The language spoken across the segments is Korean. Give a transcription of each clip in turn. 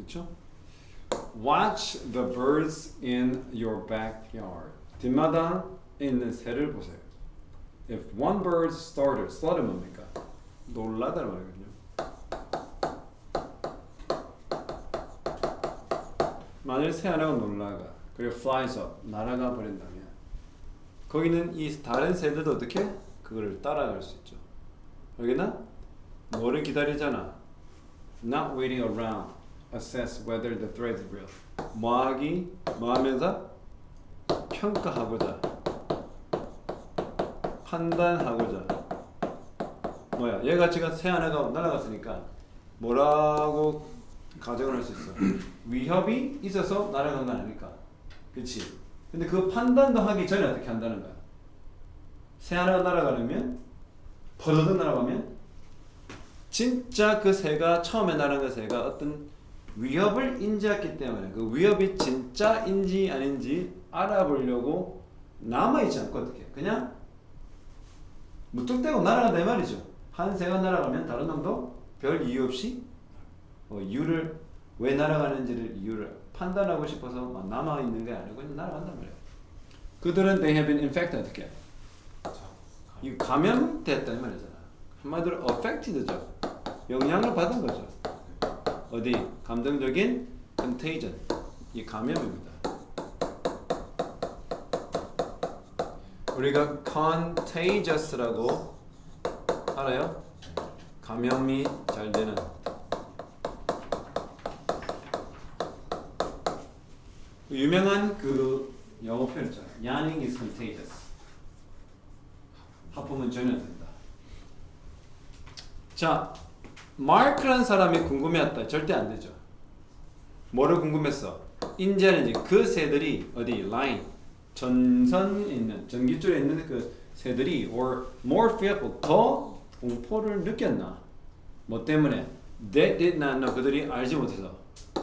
그렇죠? Watch the birds in your backyard. 뒷마당에 있는 새를 보세요. If one bird started 뭡니까? 놀라다는 말이거든요. 만일 새 하나가 놀라가 그리고 flies up 날아가 버린다면 거기는 이 다른 새들도 어떻게 그거를 따라갈 수 있죠. 여기는 뭐를 기다리잖아. Not waiting around. Assess whether the threat is real. 뭐 하면서 평가하고자 판단하고자 뭐야 얘가 지금 새 하나가 날아갔으니까 뭐라고 가정을 할 수 있어. 위협이 있어서 날아간 건 아닐까. 그치? 근데 그 판단도 하기 전에 어떻게 한다는 거야. 새 하나가 날아가려면 버드득 날아가면 진짜 그 새가 처음에 날아간 그 새가 어떤 위협을 인지했기 때문에 그 위협이 진짜인지 아닌지 알아보려고 남아있지 않고 어떻게 그냥 무턱대고 날아간다 이 말이죠. 한 새가 날아가면 다른 놈도 별 이유 없이 이유를 왜 날아가는지를 이유를 판단하고 싶어서 남아있는 게 아니고 그냥 날아간단 말이에요. 그들은 they have been infected 어떻게 이 감염됐다 이 말이잖아. 한마디로 affected죠. 영향을 받은 거죠. 어디? 감정적인 contagion. 이 감염입니다. 우리가 contagious라고 알아요? 감염이 잘 되는. 유명한 그 영어 표현 있잖아요. Yawning is contagious. 하품은 전혀 된다. 자, 마크라는 사람이 궁금해했다. 절대 안 되죠. 뭐를 궁금했어? 인지하는지 그 새들이 어디 라인 전선에 있는 전기줄에 있는 그 새들이 or more fearful 더 공포를 느꼈나? 뭐 때문에? They did not know 그들이 알지 못해서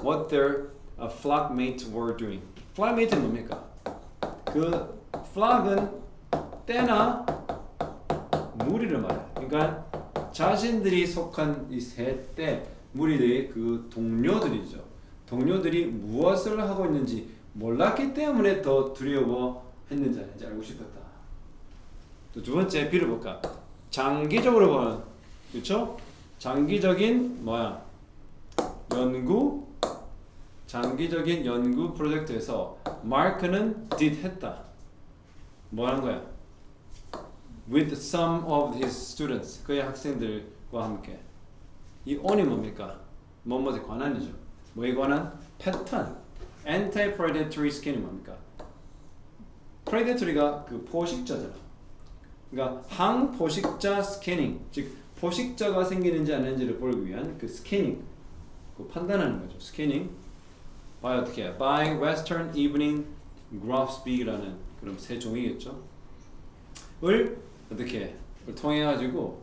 what their flock mates were doing. flock mate는 뭡니까? 그 flock은 때나 무리를 말해요. 그러니까 자신들이 속한 이 새 때 무리들의 그 동료들이죠. 동료들이 무엇을 하고 있는지 몰랐기 때문에 더 두려워했는지 아닌지 알고 싶었다. 또 두 번째 비를 볼까? 장기적으로 보면 그렇죠? 장기적인 장기적인 연구 프로젝트에서 마크는 did 했다. 뭐 하는 거야? With some of his students, 그의 학생들과 함께. 이 on이 뭡니까? 뭐뭐에 관한이죠. 뭐에 관한? 패턴. Anti-predatory scan이 뭡니까? predatory가 그 포식자잖아. 그러니까 항포식자 스캐닝, 즉 포식자가 생기는지 아닌지를 보기 위한 그 스캐닝, 그 판단하는 거죠. 스캐닝. by 어떻게 해? By Western Evening Grosbeak라는 그런 새 종이겠죠. 을 어떻게 해? 그걸 통해 가지고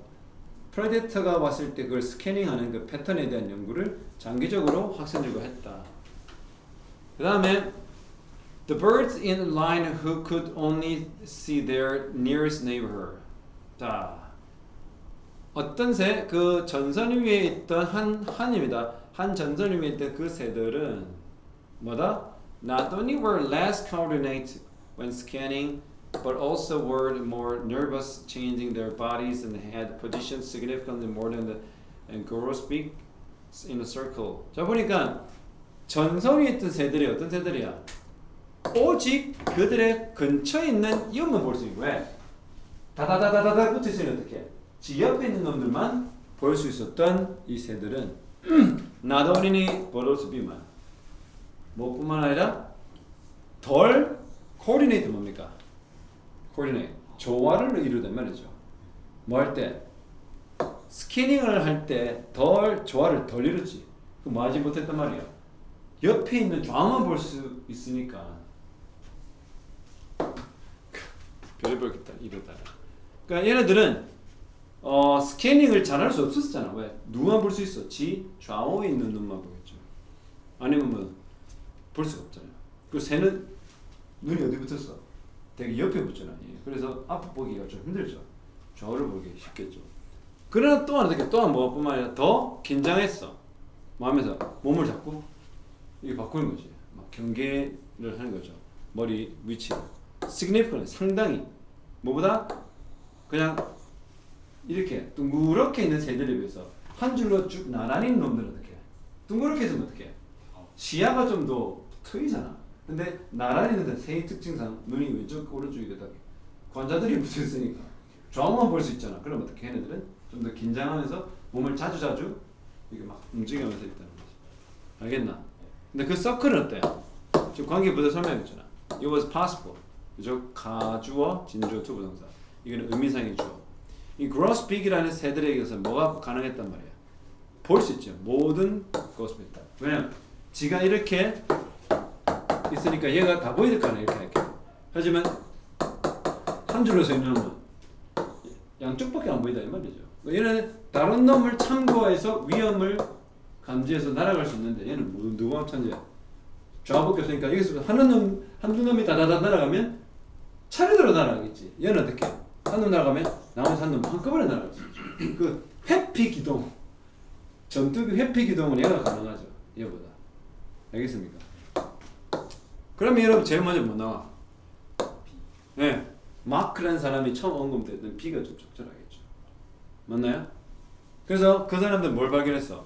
프레데터가 왔을 때 그걸 스캐닝하는 그 패턴에 대한 연구를 장기적으로 학생들과 했다. 그 다음에 the birds in line who could only see their nearest neighbor. 자, 어떤 새? 그 전선 위에 있던 한 전선 위에 있던 그 새들은 뭐다? Not only were less coordinated when scanning, but also were more nervous, changing their bodies and had positions significantly more than the grosbeak in a circle. 자 보니까 전선 위에 있던 새들이 어떤 새들이야? 오직 그들의 근처에 있는 이것만 볼 수 있고 왜? 다다다다다다 붙어있으면 어떻게? 지 옆에 있는 놈들만 볼 수 있었던 이 새들은 not only but also be만 뭐뿐만 아니라 덜 coordinate 뭡니까? coordinate 조화를 이루단 말이죠. 뭐 할 때? 스캐닝을 할 때 덜 조화를 덜 이루지. 그 뭐 하지 못했단 말이야. 옆에 있는 좌만 볼 수 있으니까 별의별 이러다가. 그러니까 얘네들은 스캐닝을 잘할 수 없었잖아. 왜? 누구만 볼 수 있어? 지 좌우에 있는 눈만 보겠죠. 아니면 뭐 볼 수가 없잖아요. 그 새는 눈이 어디 붙었어? 되게 옆에 붙잖아. 그래서 앞 보기가 좀 힘들죠. 좌우를 보기 쉽겠죠. 그러나 또한 뭐뿐만 아니라 더 긴장했어. 뭐 하면서 몸을 잡고 이게 바꾸는 거지. 막 경계를 하는 거죠. 머리 위치. significant 상당히 뭐보다 그냥 이렇게 둥그렇게 있는 새들에 비해서 한 줄로 쭉 나란히 있는 놈들은 어떻게? 둥그렇게 있으면 어떻게? 시야가 좀 더 트이잖아. 근데 나란히 있는 새의 특징상 눈이 왼쪽 오른쪽이 되다 관자들이 붙어 있으니까 좌우만 볼 수 있잖아. 그럼 어떻게 얘네들은 좀 더 긴장하면서 몸을 자주 이렇게 막 움직이면서 있다는 거지. 알겠나? 근데 그 서클은 어때요? 지금 관계부터 설명했잖아. It was possible. 그죠? 가주어, 진주어, 투부정사. 이거는 의미상의 주어. 이 grosbeak이라는 새들에게서 뭐가 가능했단 말이야? 볼 수 있죠. 모든 grosbeak. 왜냐면 지가 이렇게 있으니까 얘가 다 보일 거 아니야. 이렇게. 하지만 한 줄로 서 있는 놈은 양쪽밖에 안 보인다 이 말이죠. 얘는 다른 놈을 참고해서 위험을 감지해서 날아갈 수 있는데 얘는 누구만 천재야. 좌우밖에 없으니까 여기서 한두 놈이 다다다 날아가면 차례대로 날아가겠지. 얘는 어떻게? 한 놈 날아가면 나머지 한 놈 한꺼번에 날아갈 수 있죠. 그 회피 기동, 전투기 회피 기동은 얘가 가능하죠. 얘보다. 알겠습니까? 그러면 여러분 제일 먼저 뭐 나와? 네, 마크라는 사람이 처음 언급됐던 B가 좀 적절하겠죠. 맞나요? 그래서 그 사람들 뭘 발견했어?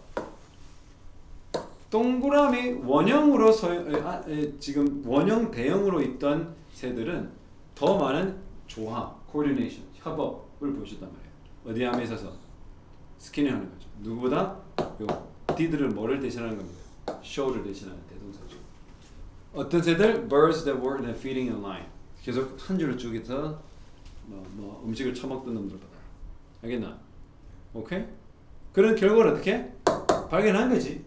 동그라미 원형으로 지금 원형 대형으로 있던 새들은 더 많은 조합, coordination, 협업을 보여줬단 말이에요. 어디 함에 있어서 스키닝 하는 거죠. 누구보다 요 did를 뭐를 대신하는 겁니다. show를 대신하는 대동사죠. 어떤 새들? birds that were feeding in line. 계속 한 줄을 쭉 해서 뭐 음식을 처먹던 놈들보다. 알겠나? 오케이? 그런 결과를 어떻게? 발견한 거지.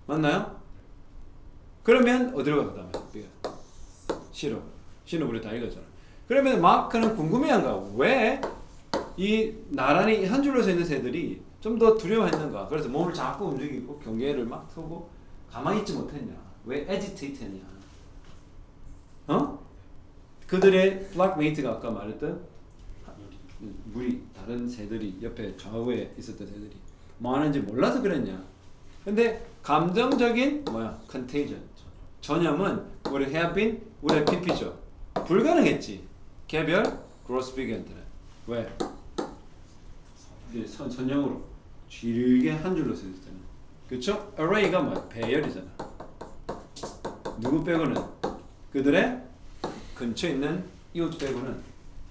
맞나요? 그러면 어디로 가? 그다음에 신호 우리 다 읽었잖아. 그러면 마크는 궁금해한가? 왜 이 나란히 한 줄로 서 있는 새들이 좀 더 두려워했는가? 그래서 몸을 자꾸 움직이고 경계를 막 서고 가만히 있지 못했냐? 왜 agitate 했냐? 그들의 flock mate가 아까 말했던 무리 다른 새들이 옆에 좌우에 있었던 새들이 뭐 하는지 몰라서 그랬냐? 근데 감정적인 contagion 전염은 우리 해압인 우리의 PP죠. 불가능했지. 개별 grosbeak한테는 왜? 선형으로 길게 한 줄로 써 있을 때는 그렇죠? array가 뭐야? 배열이잖아. 누구 빼고는 그들의 근처에 있는 이웃 빼고는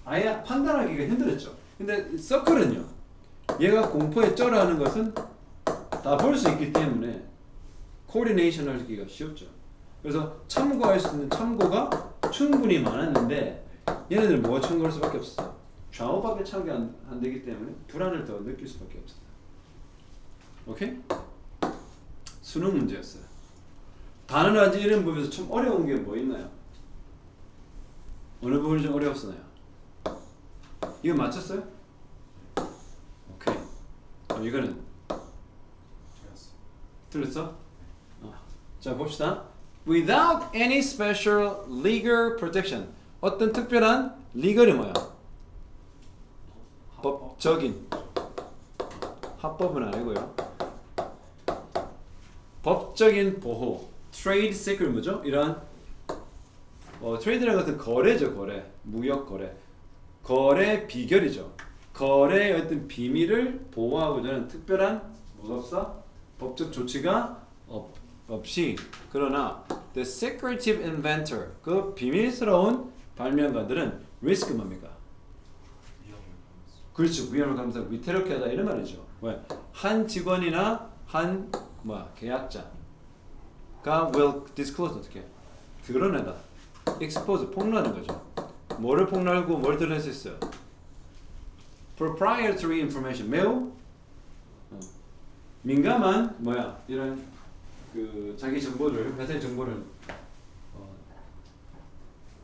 아예 판단하기가 힘들었죠. 근데 서클은요. 얘가 공포에 쩔어하는 것은 다 볼 수 있기 때문에 코디네이션 하기가 쉽죠. 그래서 참고할 수 있는 참고가 충분히 많았는데 얘네들 뭐가 참고할 수밖에 없어. 좌우밖에 참고 안 되기 때문에 불안을 더 느낄 수밖에 없어. 오케이? 수능 문제였어요. 단어라든지 이런 부분에서 좀 어려운 게 뭐 있나요? 어느 부분이 좀 어려웠나요? 이거 맞췄어요? 오케이. 이거는 틀렸어? 자 봅시다. Without any special legal protection. 어떤 특별한 legal이 뭐야? 법적인. 합법은 아니고요. 법적인 보호. Trade secret 뭐죠? 이런 트레이드라는 것은 거래죠, 거래. 무역 거래. 거래 비결이죠. 거래의 어떤 비밀을 보호하고자 하는 특별한 뭐가 없어? 법적 조치가 없이 그러나 the secretive inventor 그 비밀스러운 발명가들은 risk 뭡니까? 그렇죠. 위험을 감수하고 위태롭게 하다 이런 말이죠. 왜? 한 직원이나 한 계약자가 will disclose 어떻게? 드러내다. expose 폭로하는 거죠. 뭐를 폭로하고 뭘 드러낼 수 있어요? proprietary information 매우 민감한 이런 그 자기 정보를 회사의 정보를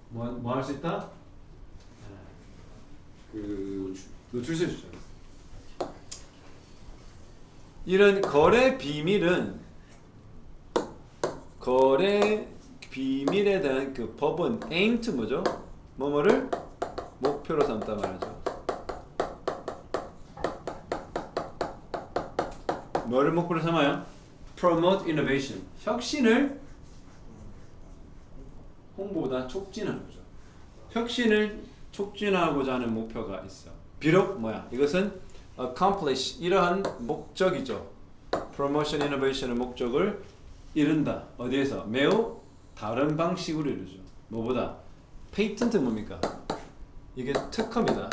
뭐 할 수 있다? 그 노출시켜 주죠. 이런 거래 비밀에 대한 그 법은 aim to 뭐죠? 뭐뭐를 목표로 삼다 말이죠. 뭐를 목표로 삼아요? promote innovation. 혁신을 홍보보다 촉진하는 거죠. 혁신을 촉진하고자 하는 목표가 있어. 비록 뭐야? 이것은 accomplish 이러한 목적이죠. promotion innovation의 목적을 이룬다. 어디에서? 매우 다른 방식으로 이루죠. 뭐보다? 페이턴트 뭡니까? 이게 특허입니다.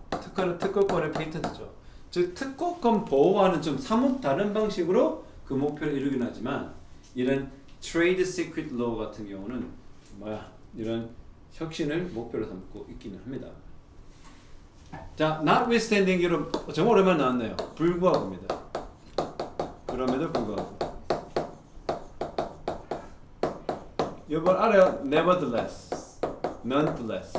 특허는 특허권의 페이턴트죠. 즉 특허권 보호와는 좀 사뭇 다른 방식으로 그 목표를 이루긴 하지만 이런 트레이드 시크릿 로우 같은 경우는 뭐야? 이런 혁신을 목표로 삼고 있기는 합니다. 자, notwithstanding 이런 정말 오랜만에 나왔네요. 불구하고입니다. 그럼에도 불구하고. 이번 알아요? nevertheless, nonetheless,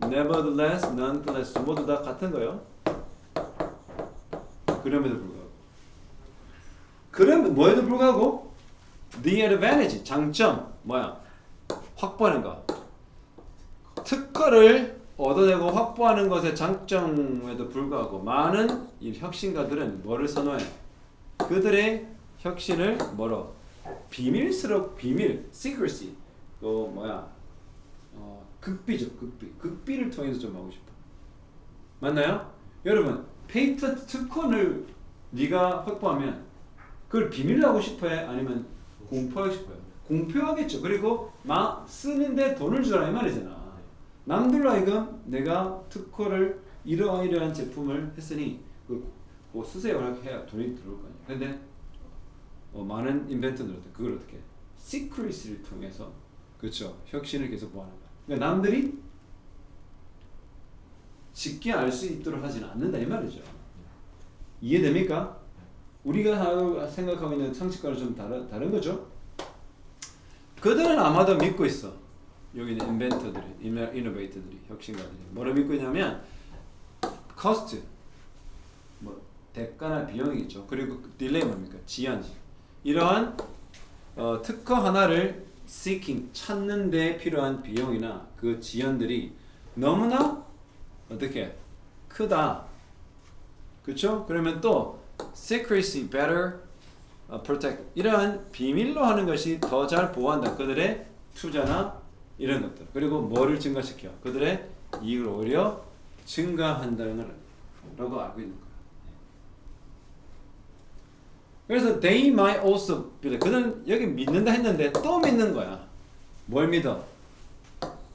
nevertheless, nonetheless 모두 다 같은 거예요. 그럼에도 불구하고. 그럼 뭐에도 불구하고 the advantage 장점 뭐야? 확보하는 거. 특허를 얻어내고 확보하는 것의 장점에도 불구하고 많은 이 혁신가들은 뭐를 선호해? 그들의 혁신을 뭐로? 비밀스럽 비밀, secrecy. 그 뭐야? 극비죠, 극비. 극비를 통해서 좀 하고 싶어. 맞나요? 여러분, 페이턴트 특허를 네가 확보하면 그걸 비밀로 하고 싶어해? 아니면 공표하고 싶어요? 공표하겠죠. 그리고 막 쓰는데 돈을 주라 이 말이잖아. 남들로 하여금 내가 특허를 이러한 제품을 했으니 그거 쓰세요 이렇게 해야 돈이 들어올 거 아니야. 근데 많은 인벤터들은 그걸 어떻게 시크릿을 통해서 그렇죠. 혁신을 계속 보하는 거야. 그러니까 남들이 쉽게 알 수 있도록 하지는 않는다 이 말이죠. 이해됩니까? 우리가 생각하고 있는 상식과는 좀 다른 거죠. 그들은 아마도 믿고 있어. 여기 있는 인벤터들이, 이노베이터들이, 혁신가들이 뭐를 믿고 있냐면 cost, 뭐 대가나 비용이겠죠. 그리고 딜레이 뭡니까? 지연. 이러한 특허 하나를 seeking, 찾는 데 필요한 비용이나 그 지연들이 너무나 어떻게 크다. 그렇죠? 그러면 또 secrecy better protect 이러한 비밀로 하는 것이 더 잘 보호한다. 그들의 투자나 이런 것들. 그리고 뭐를 증가시켜? 그들의 이익을 오히려 증가한다는 거라고 알고 있는 거야. 그래서 they might also believe. 그는 여기 믿는다 했는데 또 믿는 거야. 뭘 믿어?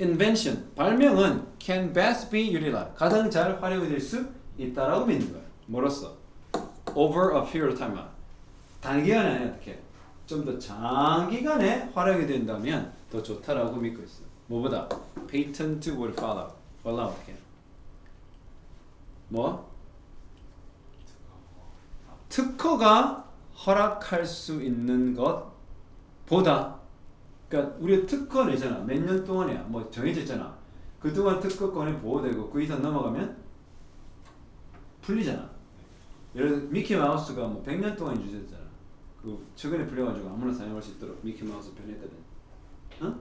invention, 발명은 can best be utilized. 가장 잘 활용될 수 있다라고 믿는 거야. 뭐로써? over a period of time. 단기간에 어떻게? 좀 더 장기간에 활용이 된다면 더 좋다라고 믿고 있어. 뭐보다? patent will follow. 어떻게? 뭐? 특허가 허락할 수 있는 것보다, 그러니까 우리 특허 내잖아. 몇 년 동안이야. 뭐 정해져 있잖아. 그동안 특허권이 보호되고 그 이상 넘어가면 풀리잖아. 예를 들어 미키 마우스가 뭐 100년 동안 유지됐잖아. 그 최근에 풀려가지고 아무나 사용할 수 있도록 미키 마우스 변했거든. 어?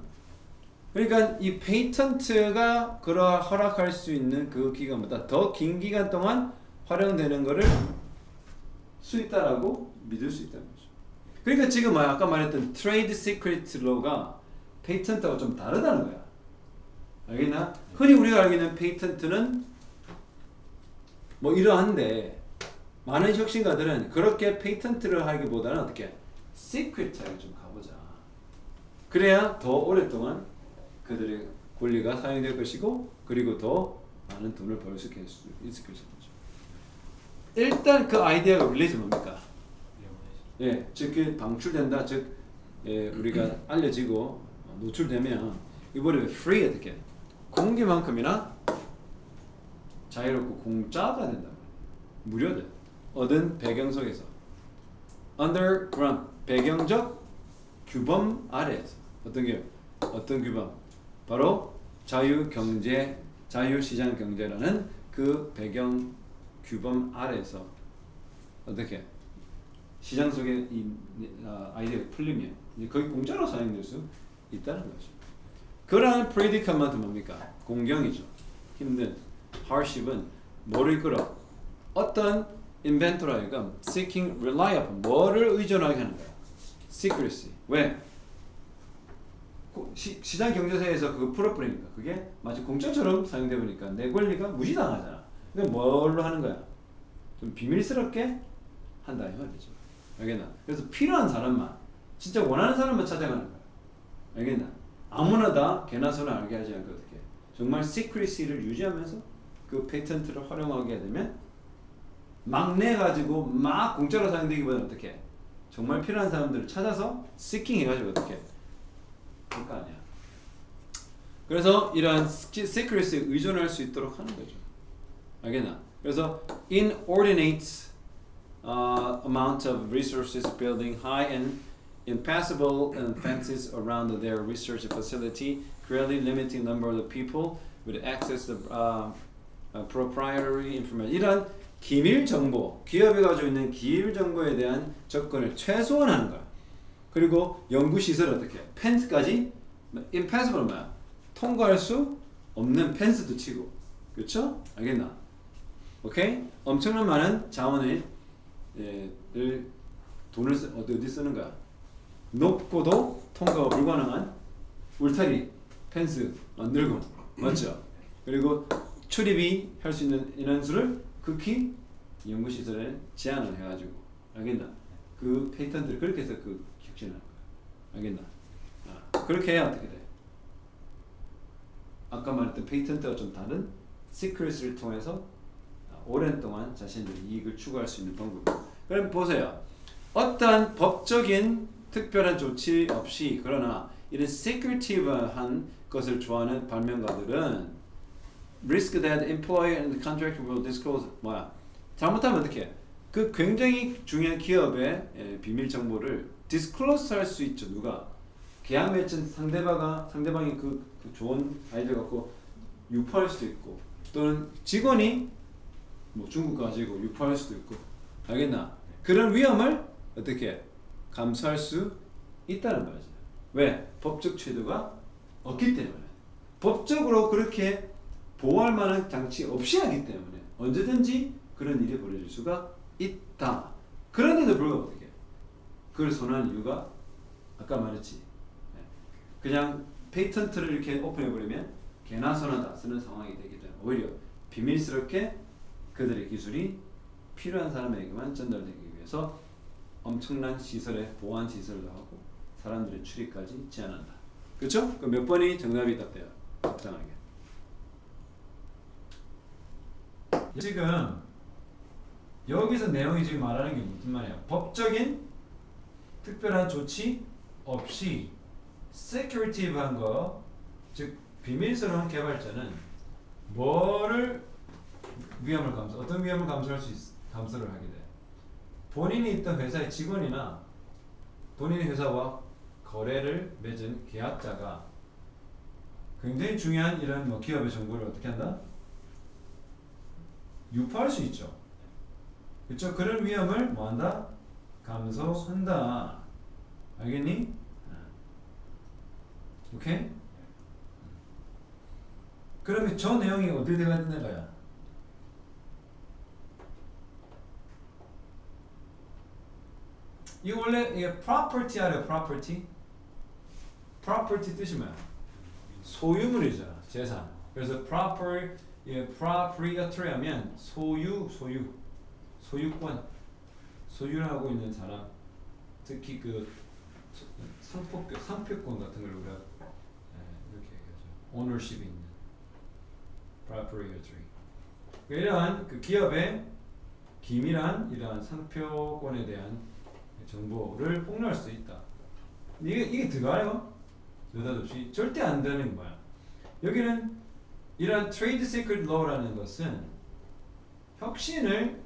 그러니까 이 페이턴트가 그러 허락할 수 있는 그 기간보다 더 긴 기간 동안 활용되는 거를 수 있다라고 믿을 수 있다는 거죠. 그러니까 지금 아까 말했던 트레이드 시크릿 로가 페이턴트하고 좀 다르다는 거야. 알겠나? 흔히 우리가 알고 있는 페이턴트는 뭐 이러한데 많은 혁신가들은 그렇게 페이턴트를 하기보다는 어떻게 시크릿하게 좀 가보자. 그래야 더 오랫동안 그들의 권리가 사용될 것이고 그리고 더 많은 돈을 벌 수 있을 것이죠. 일단 그 아이디어가 릴리즈 뭡니까? 예, 즉 방출된다. 즉 우리가 알려지고 노출되면 이번에 free 어떻게 공기만큼이나 자유롭고 공짜가 된다. 무료돼. 얻은 배경 속에서 underground 배경적 규범 아래에서 어떤 규범? 바로 자유경제, 자유시장 경제라는 그 배경 규범 아래에서 어떻게 시장 속에 이 아이디어가 풀리면 거의 공짜로 사용될 수 있다는 거죠. 그러한 predicament 뭡니까? 공경이죠. 힘든 hardship은 뭐를 이끌어? 어떤 inventor라 이거 seeking rely upon 뭐를 의존하게 하는 거야. secrecy. 왜? 시장 경제사에서 그거 풀어버리니까 그게 마치 공짜처럼 사용돼 보니까 내 권리가 무시당하잖아. 근데 뭘로 하는 거야? 좀 비밀스럽게 한다 이 말이죠. 알겠나? 그래서 필요한 사람만 진짜 원하는 사람만 찾아가는 거야. 알겠나? 아무나 다 개나 소나 알게 하지 않고 어떻게 정말 시크리시를 유지하면서 그 페이턴트를 활용하게 되면 막 내가지고 막 공짜로 사용되기보다는 어떻게 정말 필요한 사람들을 찾아서 시킹 해가지고 어떻게 할 거 아니야. 그래서 이러한 시크리시에 의존할 수 있도록 하는 거죠. 알겠나? 그래서 inordinate amount of resources building high and impassable fences around their research facility, greatly limiting the number of the people with access to proprietary information. 이런 기밀 정보, 기업이 가지고 있는 기밀 정보에 대한 접근을 최소화하는 거야. 그리고 연구 시설 어떻게? 펜스까지 impassable 뭐야? 통과할 수 없는 펜스도 치고, 그렇죠? 알겠나? 오케이? 엄청난 많은 자원을 돈을 어디 쓰는 거야? 높고도 통과가 불가능한 울타리 펜스 만들고 맞죠? 그리고 출입이 할 수 있는 인원수를 극히 연구시설에 제한을 해가지고 알겠나? 그 페이턴트를 그렇게 해서 그 혁신하는 거야. 알겠나? 그렇게 해야 어떻게 돼? 아까 말했던 페이턴트와 좀 다른 시크릿을 통해서 오랜 동안 자신들의 이익을 추구할 수 있는 방법이에요. 그럼 보세요. 어떠한 법적인 특별한 조치 없이 그러나 이런 secretive한 것을 좋아하는 발명가들은 risk that employer and contractor will disclose 뭐야? 잘못하면 어떻게? 그 굉장히 중요한 기업의 비밀 정보를 disclose 할 수 있죠. 누가? 계약 맺은 상대방이 그 좋은 아이디어 갖고 유포할 수도 있고 또는 직원이 뭐 중국 가지고 유포할 수도 있고 알겠나? 그런 위험을 어떻게 감수할 수 있다는 말이죠. 왜? 법적 제도가 없기 때문에. 법적으로 그렇게 보호할 만한 장치 없이 하기 때문에 언제든지 그런 일이 벌어질 수가 있다. 그런데도 불구하고 어떻게? 그걸 선호하는 이유가 아까 말했지. 그냥 페이턴트를 이렇게 오픈해버리면 개나 소나 다 쓰는 상황이 되기 때문에 오히려 비밀스럽게 그들의 기술이 필요한 사람에게만 전달되기 위해서 엄청난 시설에 보안 시설도 하고 사람들의 출입까지 제한한다. 그렇죠? 그 몇 번이 정답이 딱 돼요. 적당하게. 지금 여기서 내용이 지금 말하는 게 무슨 말이야? 법적인 특별한 조치 없이 securitive한 거, 즉 비밀스러운 개발자는 뭐를 위험을 감수, 어떤 위험을 감수할 수 감수를 하게 돼. 본인이 있던 회사의 직원이나 본인의 회사와 거래를 맺은 계약자가 굉장히 중요한 이런 뭐 기업의 정보를 어떻게 한다? 유포할 수 있죠. 그렇죠? 그런 위험을 뭐한다? 감소한다. 알겠니? 오케이? 그러면 저 내용이 어디에 들어가 있는 거야? 이거 원래 이게 property 알아요? property? property 뜻이 뭐야? 소유물이잖아. 재산. 그래서 proprietary 하면 소유권, 소유하고 있는 사람. 특히 그 상표권 같은 걸 우리가 이렇게 얘기하죠. ownership이 있는 proprietary. 이러한 그 기업의 기밀한 이러한 상표권에 대한 정보를 폭로할 수 있다. 이게 들어가요? 느닷없이 절대 안 되는 게 뭐야? 여기는 이러한 trade secret law라는 것은 혁신을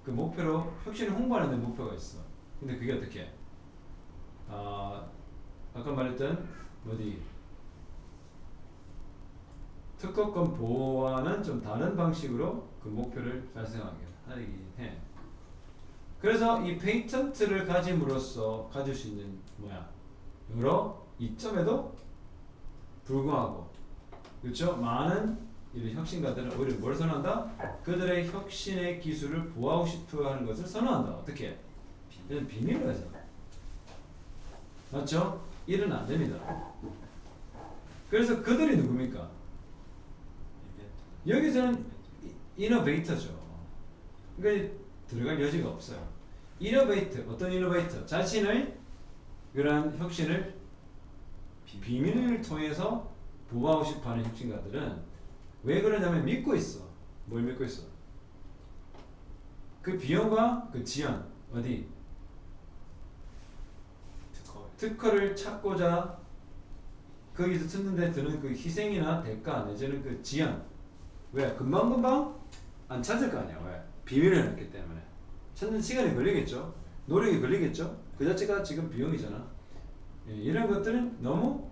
그 목표로 혁신을 홍보하는 데 목표가 있어. 근데 그게 어떻게? 아까 말했던 어디 특허권 보호와는 좀 다른 방식으로 그 목표를 달성하게 하긴 해. 그래서 이 페이턴트를 가짐으로써 가질 수 있는 뭐야? 여러 이점에도 불구하고 그렇죠? 많은 이런 혁신가들은 오히려 뭘 선호한다? 그들의 혁신의 기술을 보호하고 싶어 하는 것을 선호한다. 어떻게? 이런 비밀로 해서. 맞죠? 일은 안 됩니다. 그래서 그들이 누굽니까? 여기서는 이노베이터죠. 그러니까 들어갈 여지가 없어요. 이노베이터, 어떤 이노베이터? 자신의 그러한 혁신을 비밀을 통해서 보호하고 싶어하는 혁신가들은 왜 그러냐면 믿고 있어. 뭘 믿고 있어? 그 비용과 그 지연 어디? 특허를 찾고자 거기서 찾는데 드는 그 희생이나 대가 내지는 그 지연 왜? 금방금방 안 찾을 거 아니야. 왜? 비밀을 해놨기 때문에 찾는 시간이 걸리겠죠. 노력이 걸리겠죠. 그 자체가 지금 비용이잖아. 예, 이런 것들은 너무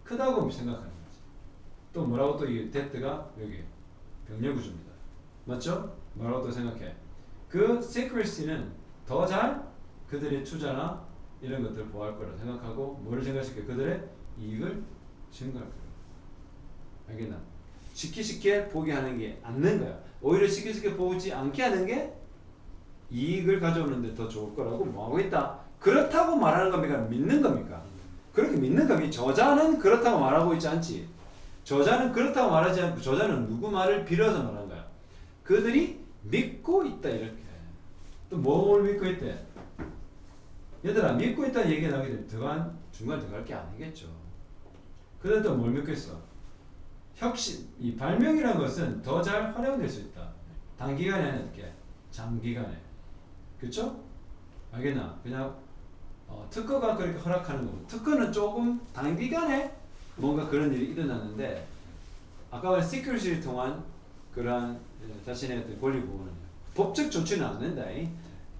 크다고 생각하는 거지. 또 뭐라고 또 이 데트가 여기 병렬구조입니다. 맞죠? 뭐라고 또 생각해? 그 secrecy는 더 잘 그들의 투자나 이런 것들을 보호할 거라 생각하고 뭐를 생각시켜? 그들의 이익을 증가할 거야. 알겠나? 쉽게 보게 하는 게 않는 거야. 오히려 쉽게 보지 않게 하는 게 이익을 가져오는데 더 좋을 거라고 뭐하고 있다. 그렇다고 말하는 겁니까? 믿는 겁니까? 그렇게 믿는 겁니까? 저자는 그렇다고 말하고 있지 않지. 저자는 그렇다고 말하지 않고 저자는 누구 말을 빌어서 말한 거야. 그들이 믿고 있다 이렇게. 또 뭘 믿고 있대? 얘들아 믿고 있다는 얘기가 나오게 되면 중간에 들어갈 게 아니겠죠. 그다음 또 뭘 믿고 있어? 혁신, 이 발명이라는 것은 더 잘 활용될 수 있다. 단기간에 아니라 어떻게? 장기간에. 그쵸? 알겠나? 그냥 특허가 그렇게 허락하는 거고 특허는 조금 단기간에 뭔가 그런 일이 일어났는데 아까 말한 시큐리티를 통한 그러한 자신의 어떤 권리 보호는 법적 조치는 안 된다.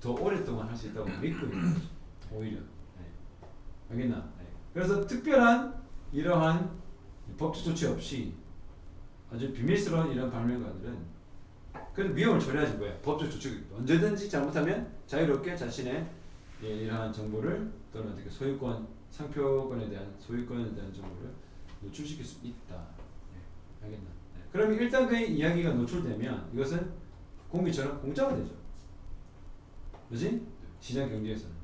더 오랫동안 할 수 있다고 믿고 있는 거죠. 오히려. 네. 알겠나? 네. 그래서 특별한 이러한 법적 조치 없이 아주 비밀스러운 이런 발명가들은 그래도 위험을 처리하지 뭐야. 법적 조치 언제든지 잘못하면 자유롭게 자신의 이러한 정보를 또는 어떻게 소유권, 상표권에 대한 소유권에 대한 정보를 노출시킬 수 있다. 네. 알겠나? 네. 그럼 일단 그 이야기가 노출되면 이것은 공비처럼 공짜가 되죠. 그렇지? 시장 경제에서는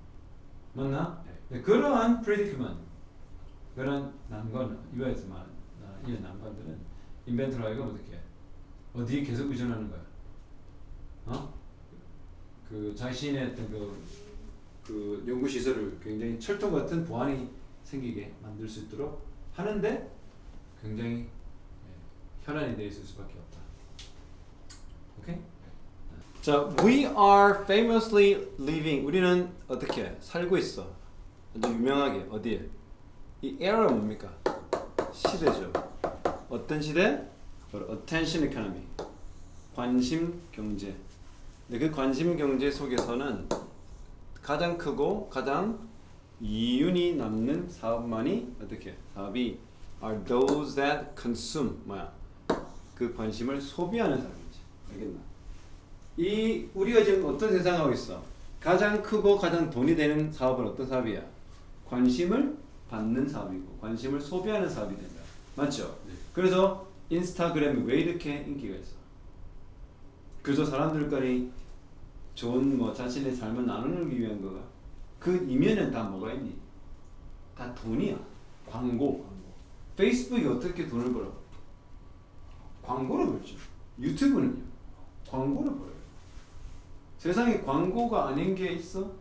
맞나? 네. 그러한 predicament, 그런 난관, 이와에서 말하는 이런 난관들은 인벤터라이가 어떻게 해? 어디에 계속 의존하는 거야? 그 자신의 어떤 그 연구 시설을 굉장히 철통 같은 보안이 생기게 만들 수 있도록 하는데 굉장히 현안이 돼 있을 수밖에 없다. 오케이? 자, we are famously living. 우리는 어떻게 살고 있어? 아주 유명하게 어디에? 이 era가 뭡니까? 시대죠. 어떤 시대? attention economy. 관심 경제. 근데 그 관심 경제 속에서는 가장 크고 가장 이윤이 남는 사업만이 어떻게? 사업이 are those that consume. 뭐야? 그 관심을 소비하는 사람이지. 알겠나? 이 우리가 지금 어떤 세상하고 있어? 가장 크고 가장 돈이 되는 사업은 어떤 사업이야? 관심을 받는 사업이고 관심을 소비하는 사업이 된다. 맞죠? 네. 그래서 인스타그램이 왜 이렇게 인기가 있어? 그저 사람들끼리 좋은 뭐 자신의 삶을 나누기 위한 거가 그 이면엔 다 뭐가 있니? 다 돈이야. 광고. 페이스북이 어떻게 돈을 벌어? 광고를 벌죠. 유튜브는요. 광고를 벌어요. 세상에 광고가 아닌 게 있어?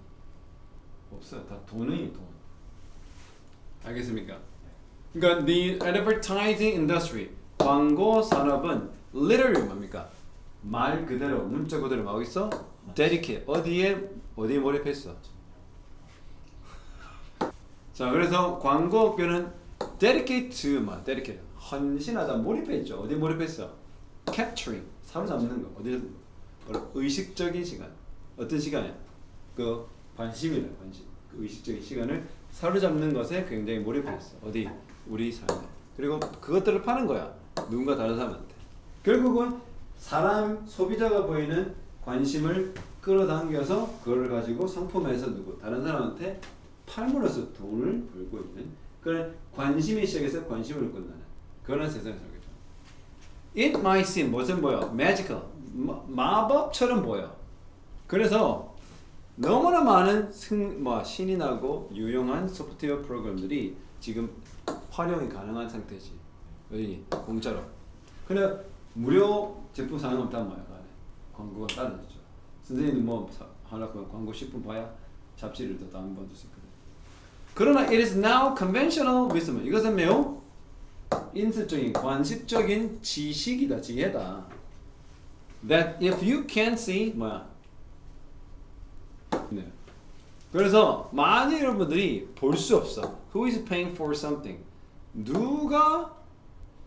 없어요. 다 돈이 돈. 알겠습니까? 그러니까 the advertising industry, 광고 산업은 literally 뭡니까? 말 그대로 문자 그대로 뭐하고 있어? dedicate. 어디에 몰입했어? 자, 그래서 광고 업계는 dedicate to 뭐 dedicate 헌신하다 몰입해 있죠. 어디 몰입했어? capturing 사로잡는 거. 어디 의식적인 시간. 어떤 시간이야? 그 관심이래. 관심. 그 의식적인 시간을 사로잡는 것에 굉장히 몰입해 있어. 어디? 우리 삶에. 그리고 그것들을 파는 거야. 누군가 다른 사람한테. 결국은 사람 소비자가 보이는 관심을 끌어당겨서 그걸 가지고 상품에서 누구 다른 사람한테 팔므로써 돈을 벌고 있는 그런 관심이 시작해서 관심을 끝나는 그런 세상에 살겠죠. It might seem 무슨 보여? Magical. 마법처럼 보여. 그래서 너무나 많은 신이 나고 유용한 소프트웨어 프로그램들이 지금 활용이 가능한 상태지. 여기 공짜로. 근데 무료 제품 사용 없단 말이야. 광고가 따라주죠. 선생님도 뭐 하려고 광고 10분 봐야 잡지를 더 다운받을 수 있거든. 그러나 it is now conventional wisdom. 이것은 매우 인습적인, 관습적인 지식이다, 지혜다. That if you can't see, 뭐야? 네. 그래서 많은 여러분들이 볼 수 없어. Who is paying for something? 누가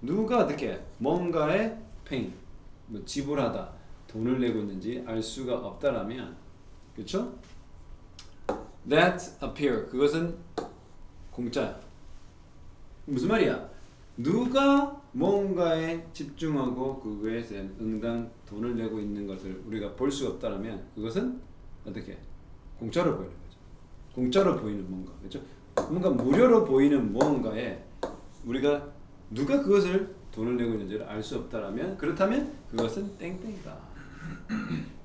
어떻게 뭔가에 paying, 뭐 지불하다, 돈을 내고 있는지 알 수가 없다라면, 그렇죠? That appear, 그것은 공짜야. 무슨 말이야? 누가 뭔가에 집중하고 그거에 응당 돈을 내고 있는 것을 우리가 볼 수 없다라면 그것은 어떻게? 공짜로 보이는 거죠. 공짜로 보이는 뭔가, 그렇죠? 뭔가 무료로 보이는 무언가에 우리가 누가 그것을 돈을 내고 있는지를 알 수 없다라면, 그렇다면 그것은 땡땡이다.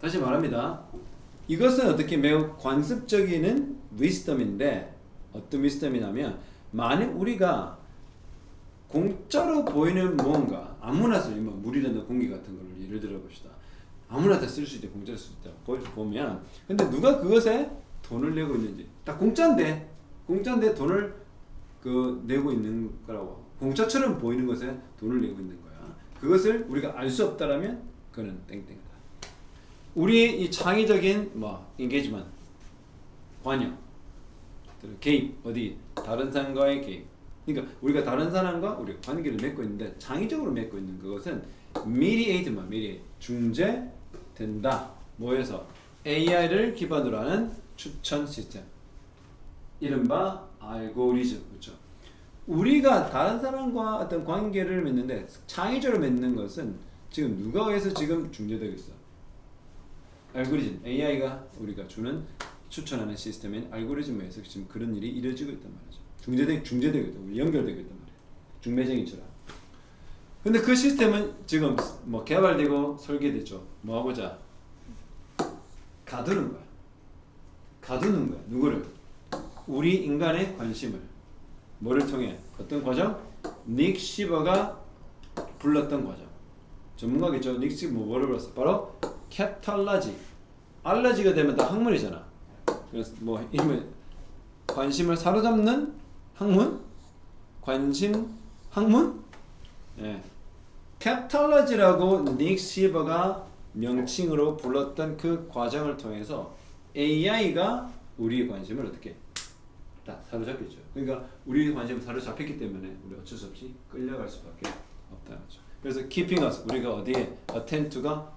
다시 말합니다. 이것은 어떻게 매우 관습적인 wisdom인데, 어떤 wisdom이냐면 만약 우리가 공짜로 보이는 무언가, 아무나 쓸, 뭐 물이라든가 공기 같은 걸 예를 들어 봅시다. 아무나 다 쓸 수 있다, 공짜로 쓸 수 있다 보면, 근데 누가 그것에 돈을 내고 있는지, 딱 공짜인데 돈을 내고 있는 거라고, 공짜처럼 보이는 것에 돈을 내고 있는 거야. 그것을 우리가 알 수 없다라면 그거는 땡땡이다. 우리의 이 창의적인 인게이지먼트, 관여, 개입, 어디 다른 사람과의 개입. 그러니까 우리가 다른 사람과 우리가 관계를 맺고 있는데 창의적으로 맺고 있는 그것은 mediate, 중재된다. 뭐에서? AI를 기반으로 하는 추천 시스템. 이른바 알고리즘, 그렇죠? 우리가 다른 사람과 어떤 관계를 맺는데 창의적으로 맺는 것은 지금 누가 해서 지금 중재되고 있어? 알고리즘, AI가 우리가 주는 추천하는 시스템인 알고리즘에서 지금 그런 일이 이루어지고 있단 말이죠. 중재되고 있다. 우리 연결되고 있단 말이에요. 중매쟁이처럼. 근데 그 시스템은 지금 뭐 개발되고 설계됐죠. 뭐 하고자? 가두는 거야. 누구를? 우리 인간의 관심을. 뭐를 통해? 어떤 과정? 닉 시버가 불렀던 과정. 전문가겠죠. 닉 시버 뭐를 불렀어? 바로 캡탈라지. 알러지가 되면 다 학문이잖아. 그래서 뭐 이면 관심을 사로잡는 학문? 관심 학문? 예. 캡탈러지라고 닉 시버가 명칭으로 불렀던 그 과정을 통해서 AI가 우리의 관심을 어떻게 다 사로잡겠죠. 그러니까 우리의 관심을 사로잡혔기 때문에 우리 어쩔 수 없이 끌려갈 수밖에 없다는 거죠. 그래서 keeping us, 우리가 어디에 attend to가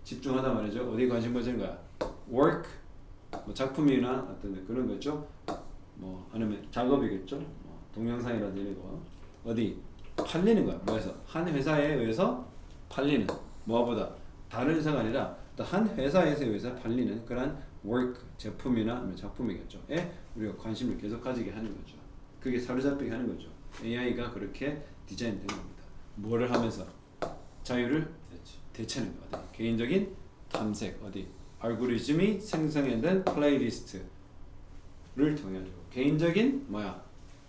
집중하다 말이죠. 어디에 관심 가지는 거야? work, 뭐 작품이나 어떤 그런 거죠. 뭐 아니면 작업이겠죠. 뭐 동영상이라든지 이거 어디 팔리는 거야. 뭐해서? 한 회사에 의해서 팔리는, 뭐보다 다른 회사가 아니라 한 회사에서 의해서 팔리는 그런 work, 제품이나 작품이겠죠. 에 우리가 관심을 계속 가지게 하는 거죠. 그게 사로잡히게 하는 거죠. AI가 그렇게 디자인된 겁니다. 뭐를 하면서? 자유를 되찾는 거. 어디? 개인적인 탐색, 어디? 알고리즘이 생성된 플레이리스트를 통해 가지고 개인적인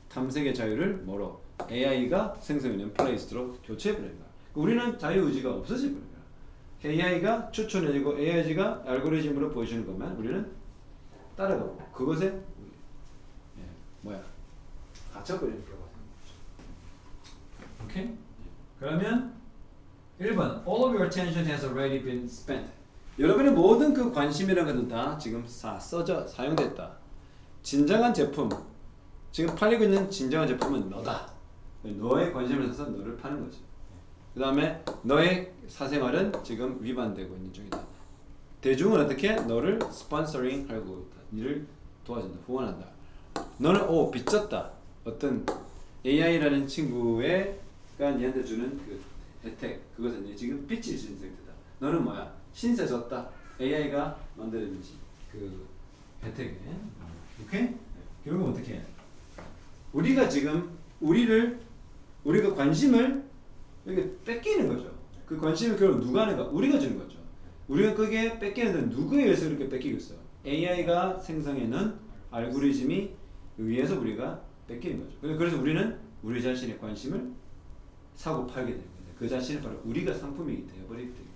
탐색의 자유를 뭐로? AI가 생성해낸 플레이리스트로 교체해버리는 거야. 우리는 자유의지가 없어져버리는 거야. AI가 추천해주고 AI가 알고리즘으로 보여주는 것만 우리는 따라가고 그것에 갇혀버리는 경우가 생깁니다. 오케이? 그러면 1번 All of your attention has already been spent. 여러분의 모든 그 관심이라는 것은 다 지금 사용됐다. 진정한 제품, 지금 팔리고 있는 진정한 제품은 너다. 너의 관심을 써서 너를 파는 거지. 그 다음에 너의 사생활은 지금 위반되고 있는 중이다. 대중은 어떻게? 너를 스폰서링 하고 있다. 너를 도와준다. 후원한다. 너는 빚졌다. 어떤 AI라는 친구가 얘한테 주는 그 혜택, 그것은 지금 빚질 수 있는 상태다. 너는 신세 졌다. AI가 만들어낸 그 혜택에. 오케이? 결국 어떻게 해? 우리가 지금 우리가 관심을 이렇게 뺏기는 거죠. 그 관심을 결국 누가 하는가? 우리가 주는 거죠. 우리가 그게 뺏기는데 누구에 의해서 그렇게 뺏기겠어요? AI가 생성해놓은 알고리즘이 의해서 우리가 뺏기는 거죠. 그래서 우리는 우리 자신의 관심을 사고 팔게 됩니다. 그 자신이 바로 우리가 상품이 되어버리게 됩니다.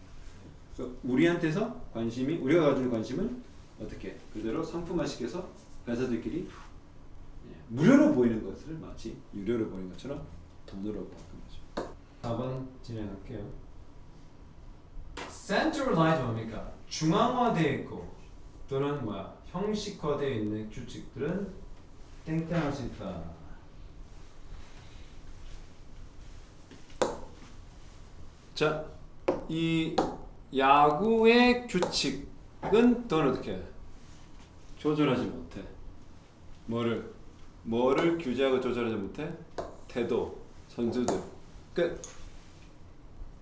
그래서 우리한테서 관심이 우리가 가지고 관심을 어떻게 그대로 상품화시켜서 회사들끼리 무료로 보이는 것을 마치 유료로 보이는 것처럼 돈으로 바꾼 거죠. 4번 진행할게요. Centralized 뭡니까? 중앙화되어 있고 또는 뭐야 형식화되어 있는 규칙들은 땡땡할 수 있다. 자, 이 야구의 규칙은 또는 어떻게 조절하지 못해. 뭐를 규제하고 조절하지 못해? 태도, 선수들. 그러니까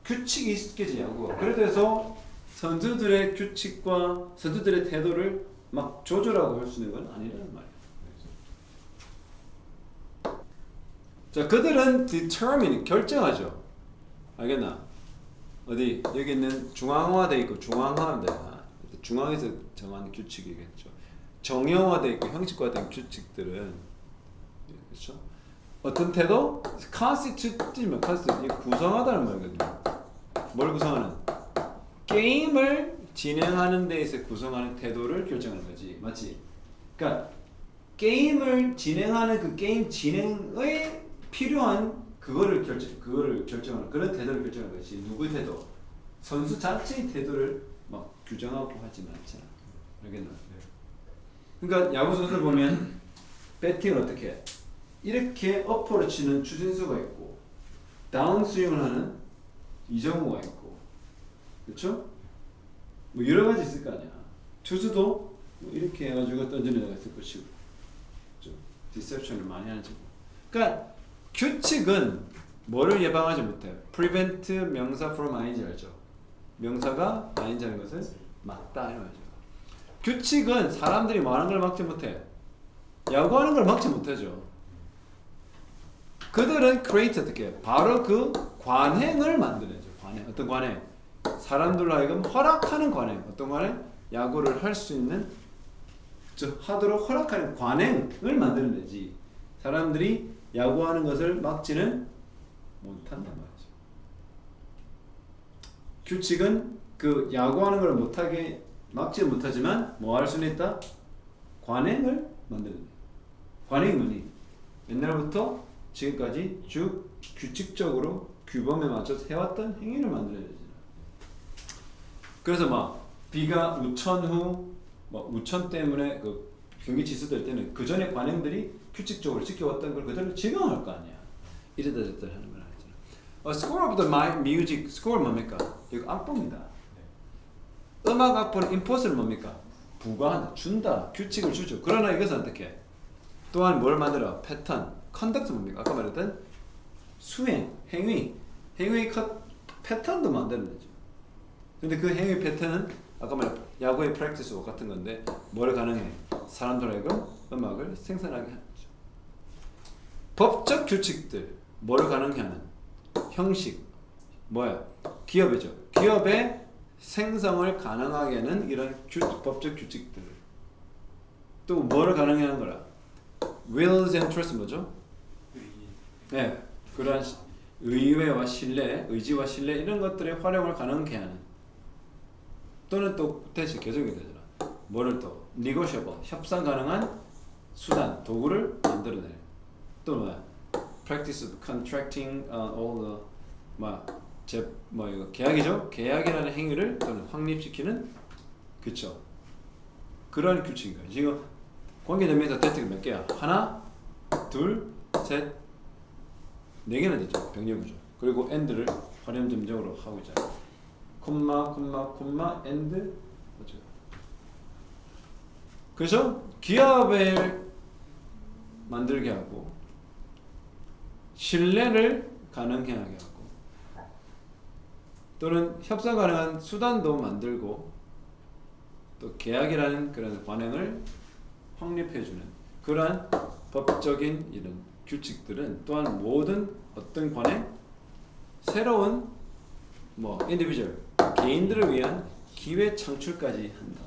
규칙이 있겠지 야구가. 그래서 선수들의 규칙과 선수들의 태도를 막 조절하고 할 수 있는 건 아니라는 말이야. 자, 그들은 determine 결정하죠. 알겠나? 어디 여기 있는 중앙화돼 있고 중앙화한다. 중앙에서 정하는 규칙이겠죠. 정형화돼 있고 형식화된 규칙들은 그렇죠. 어떤 태도? constitute면 constitute 구성하다는 말이거든요. 뭘 구성하는? 게임을 진행하는 데에서 구성하는 태도를 결정하는 거지, 맞지? 그러니까 게임을 진행하는 그 게임 진행에 필요한 그거를 결정하는 그런 태도를 결정하는 것이 누구의 태도? 선수 자체의 태도를 막 규정하고 하지는 않잖아. 알겠나? 그러니까 야구 선수들 보면 배팅을 어떻게 해? 이렇게 어퍼를 치는 추진수가 있고 다운 스윙을 하는 이정우가 있고, 그렇죠? 뭐 여러 가지 있을 거 아니야. 투수도 뭐 이렇게 해가지고 던지는 애가 있을 것이고, 그렇죠? 디셉션을 많이 하는 친구. 그러니까 규칙은 뭐를 예방하지 못해? prevent 명사 from ing 알죠? 명사가 ing 하는 것을 막다 이런 거죠. 규칙은 사람들이 뭐 하는 걸 막지 못해. 야구하는 걸 막지 못하죠. 그들은 create 어떻게 해? 바로 그 관행을 만들어내죠. 관행. 어떤 관행? 사람들로 하여금 허락하는 관행. 어떤 관행? 야구를 할 수 있는 하도록 허락하는 관행을 만들어내지. 사람들이 야구하는 것을 막지는 못한단 말이죠. 규칙은 그 야구하는 걸 못하게 막지 못하지만 뭐 할 수는 있다? 관행을 만드는. 관행이 뭐니? 옛날부터 지금까지 쭉 규칙적으로 규범에 맞춰서 해왔던 행위를 만들어야 되잖아. 그래서 막 비가 우천 후 우천 때문에 그 경기 취소될 때는 그 전에 관행들이 규칙적으로 지켜왔던 걸 그대로 적용할 거 아니야. 이래다 저래다 하는 걸 하잖아. Score of the music, score 뭡니까? 이거 악보입니다. 음악 악보는 input을 뭡니까? 부과한다, 준다, 규칙을 주죠. 그러나 이것은 어떻게? 또한 뭘 만들어? 패턴, 컨덕트 뭡니까? 아까 말했던 수행, 행위 패턴도 만들어내죠. 근데 그 행위 패턴은 아까 말한 야구의 프랙티스와 같은 건데 뭘 가능해? 사람들 하여금 음악을 생산하게 하는 거죠. 법적 규칙들 뭘 가능해 하는? 형식 뭐야? 기업이죠. 기업의 생성을 가능하게 하는 이런 법적 규칙들. 또 뭐를 가능해 하는 거라? wills and trust 뭐죠? 네, 그러한 의외와 신뢰, 의지와 신뢰 이런 것들의 활용을 가능하게 하는. 또는 또 대신 개정이 되잖아. 뭐를 또 negotiable 협상 가능한 수단, 도구를 만들어내는. 또 뭐야? practice of contracting all the 이거 계약이죠? 계약이라는 행위를 또는 확립시키는 그쵸? 그런 규칙인가요? 지금 관계대명사 대칭 몇 개야? 하나, 둘, 셋, 네 개나 되죠. 병렬구조. 그리고 and를 활용점적으로 하고 있잖아요. 콤마, and, 그렇죠? 그래서 기업을 만들게 하고 신뢰를 가능하게 하고 또는 협상 가능한 수단도 만들고 또 계약이라는 그런 관행을 확립해주는 그러한 법적인 이런 규칙들은 또한 모든 어떤 관행 새로운 뭐 individual 개인들을 위한 기회 창출까지 한다.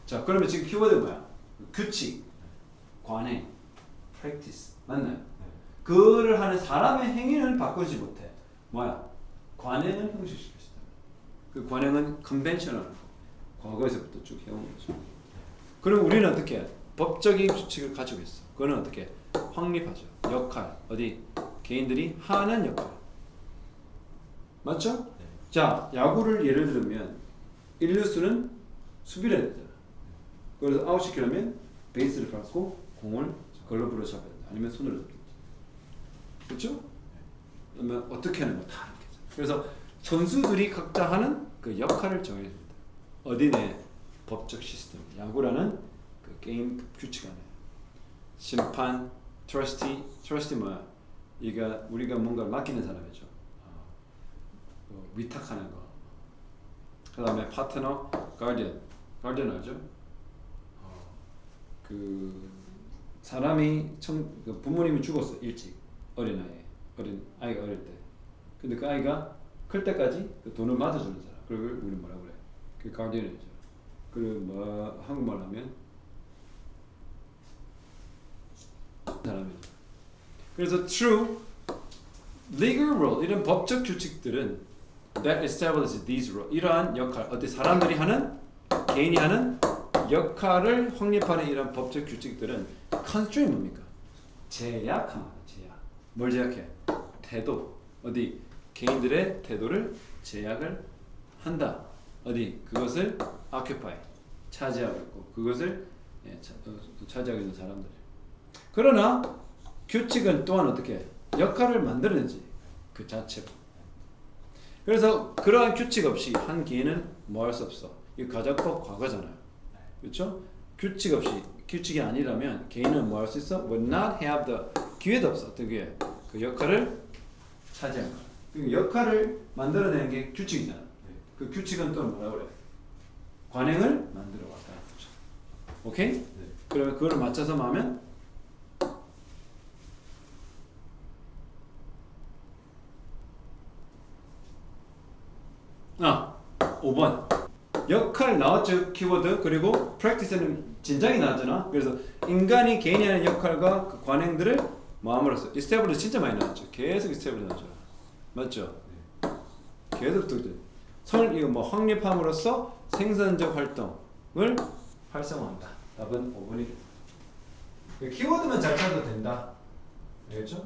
자, 그러면 지금 키워드 뭐야? 규칙, 관행, practice 맞나요? 그를 하는 사람의 행위를 바꾸지 못해. 뭐야? 관행을 형식시킬 수 있다. 그 관행은 conventional, 과거에서부터 쭉 해온 거죠. 그럼 우리는 어떻게 해? 법적인 규칙을 가지고 있어. 그거는 어떻게 해? 확립하죠. 역할, 어디? 개인들이 하는 역할. 맞죠? 네. 자, 야구를 예를 들면 1루수는 수비를 해야 되잖아. 그래서 아웃시키려면 베이스를 밟고 공을 글러브로 잡아야 돼. 아니면 손으로 잡겠지. 그렇죠? 그러면 어떻게 하는 거 다 이렇게. 그래서 선수들이 각자 하는 그 역할을 정해줍니다. 어디 내 법적 시스템, 야구라는 그 게임 규칙 안에 심판, 트러스티 뭐야? 이가 우리가 뭔가 맡기는 사람이죠. 위탁하는 거. 그다음에 파트너, 가디언 알죠? 그 사람이 그 부모님이 죽었어 일찍 어린 아이가 어릴 때. 근데 그 아이가 클 때까지 그 돈을 맞아주는 사람. 그걸 우리는 뭐라 그래? 그 가디언이죠. 그리고 뭐 한국말 하면 사람이죠. 그래서 true legal rule 이런 법적 규칙들은 that establishes these rules 이러한 역할 어때 사람들이 하는 개인이 하는 역할을 확립하는 이런 법적 규칙들은 constraint 뭡니까? 제약합니다. 제약. 뭘 제약해? 태도. 어디 개인들의 태도를 제약을 한다. 어디 그것을 occupy 차지하고 있고 그것을 차지하고 있는 사람들. 그러나 규칙은 또한 어떻게 해? 역할을 만들어내지 그 자체로. 그래서 그러한 규칙 없이 한 개인은 뭐 할 수 없어. 이 가정법 과거잖아요. 그렇죠? 규칙이 아니라면 개인은 뭐 할 수 있어? Would not have the 기회도 없어. 어떤 기회? 그 역할을 차지한 거. 그 역할을 만들어내는 게 규칙이잖아. 그 규칙은 또 뭐라 그래? 관행을 만들어 왔다. 오케이? 네. 그러면 그걸 맞춰서 하면 아, 5번. 역할 나왔죠, 키워드. 그리고 practice는 진작에 나왔잖아. 그래서 인간이 개인이 하는 역할과 그 관행들을 뭐 함으로써 establish 진짜 많이 나왔죠. 계속 establish 나왔죠. 맞죠? 계속 또 이거 뭐 확립함으로써 생산적 활동을 활성화한다. 답은 5번이겠다. 키워드만 잘 찾아도 된다. 알겠죠?